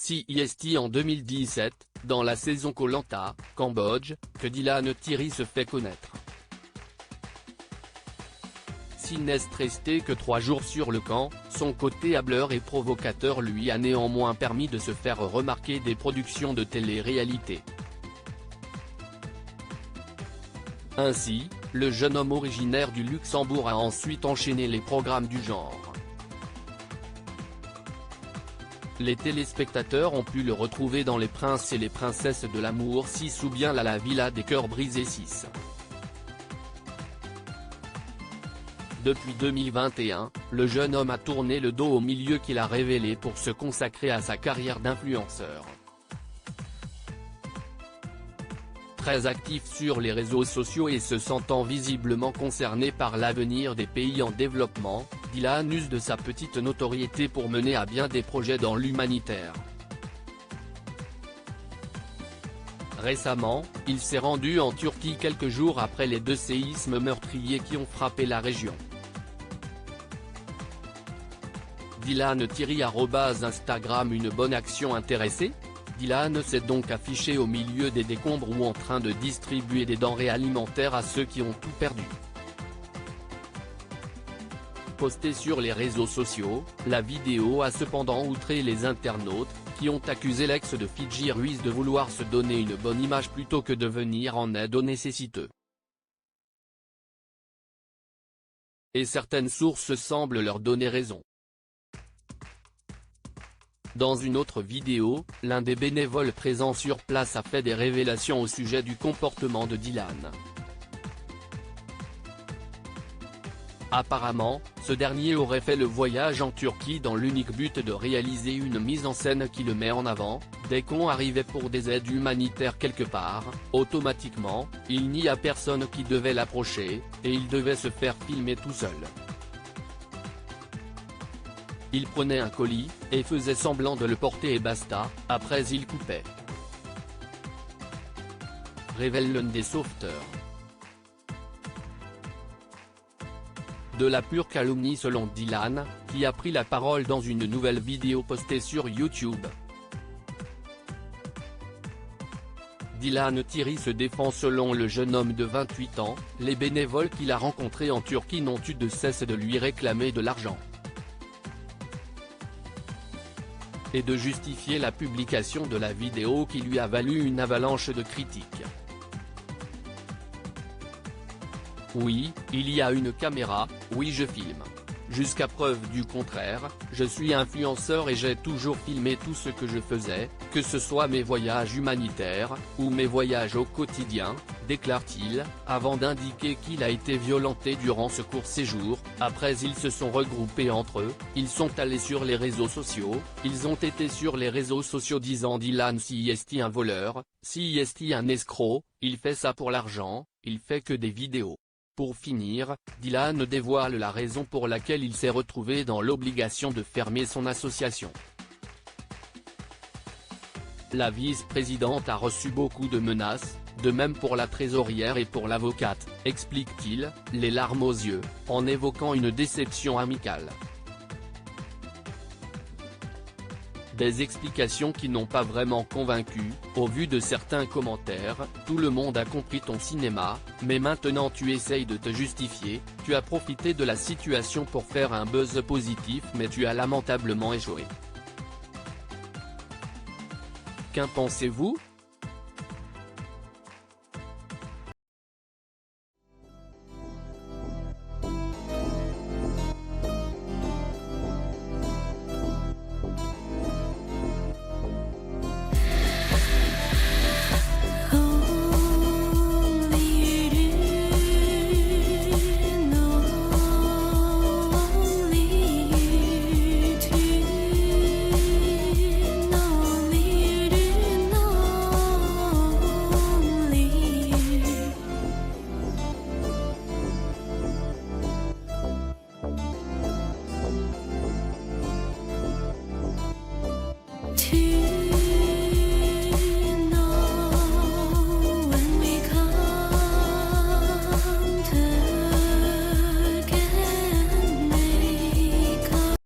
CIST en 2017, dans la saison Koh Lanta, Cambodge, que Dylan Thierry se fait connaître. S'il n'est resté que 3 jours sur le camp, son côté hâbleur et provocateur lui a néanmoins permis de se faire remarquer des productions de télé-réalité. Ainsi, le jeune homme originaire du Luxembourg a ensuite enchaîné les programmes du genre. Les téléspectateurs ont pu le retrouver dans Les Princes et les Princesses de l'amour 6 ou bien La Villa des cœurs brisés 6. Depuis 2021, le jeune homme a tourné le dos au milieu qu'il a révélé pour se consacrer à sa carrière d'influenceur. Très actif sur les réseaux sociaux et se sentant visiblement concerné par l'avenir des pays en développement, Dylan use de sa petite notoriété pour mener à bien des projets dans l'humanitaire. Récemment, il s'est rendu en Turquie quelques jours après les 2 séismes meurtriers qui ont frappé la région. Dylan Thierry @Instagram Une bonne action intéressée ? Dylan s'est donc affiché au milieu des décombres ou en train de distribuer des denrées alimentaires à ceux qui ont tout perdu. Postée sur les réseaux sociaux, la vidéo a cependant outré les internautes, qui ont accusé l'ex de Fidji Ruiz de vouloir se donner une bonne image plutôt que de venir en aide aux nécessiteux. Et certaines sources semblent leur donner raison. Dans une autre vidéo, l'un des bénévoles présents sur place a fait des révélations au sujet du comportement de Dylan. Apparemment, ce dernier aurait fait le voyage en Turquie dans l'unique but de réaliser une mise en scène qui le met en avant. Dès qu'on arrivait pour des aides humanitaires quelque part, automatiquement, il n'y a personne qui devait l'approcher, et il devait se faire filmer tout seul. Il prenait un colis, et faisait semblant de le porter et basta, après il coupait. Révèle l'un des sauveteurs. De la pure calomnie selon Dylan, qui a pris la parole dans une nouvelle vidéo postée sur YouTube. Dylan Thierry se défend selon le jeune homme de 28 ans, les bénévoles qu'il a rencontrés en Turquie n'ont eu de cesse de lui réclamer de l'argent. Et de justifier la publication de la vidéo qui lui a valu une avalanche de critiques. Oui, il y a une caméra, oui je filme. Jusqu'à preuve du contraire, je suis influenceur et j'ai toujours filmé tout ce que je faisais, que ce soit mes voyages humanitaires, ou mes voyages au quotidien, déclare-t-il, avant d'indiquer qu'il a été violenté durant ce court séjour. Après ils se sont regroupés entre eux, ils sont allés sur les réseaux sociaux, ils ont été sur les réseaux sociaux disant Dylan CIST un voleur, CIST un escroc, il fait ça pour l'argent, il fait que des vidéos. Pour finir, Dylan dévoile la raison pour laquelle il s'est retrouvé dans l'obligation de fermer son association. La vice-présidente a reçu beaucoup de menaces, de même pour la trésorière et pour l'avocate, explique-t-il, les larmes aux yeux, en évoquant une déception amicale. Des explications qui n'ont pas vraiment convaincu, au vu de certains commentaires. Tout le monde a compris ton cinéma, mais maintenant tu essayes de te justifier, tu as profité de la situation pour faire un buzz positif mais tu as lamentablement échoué. Qu'en pensez-vous ?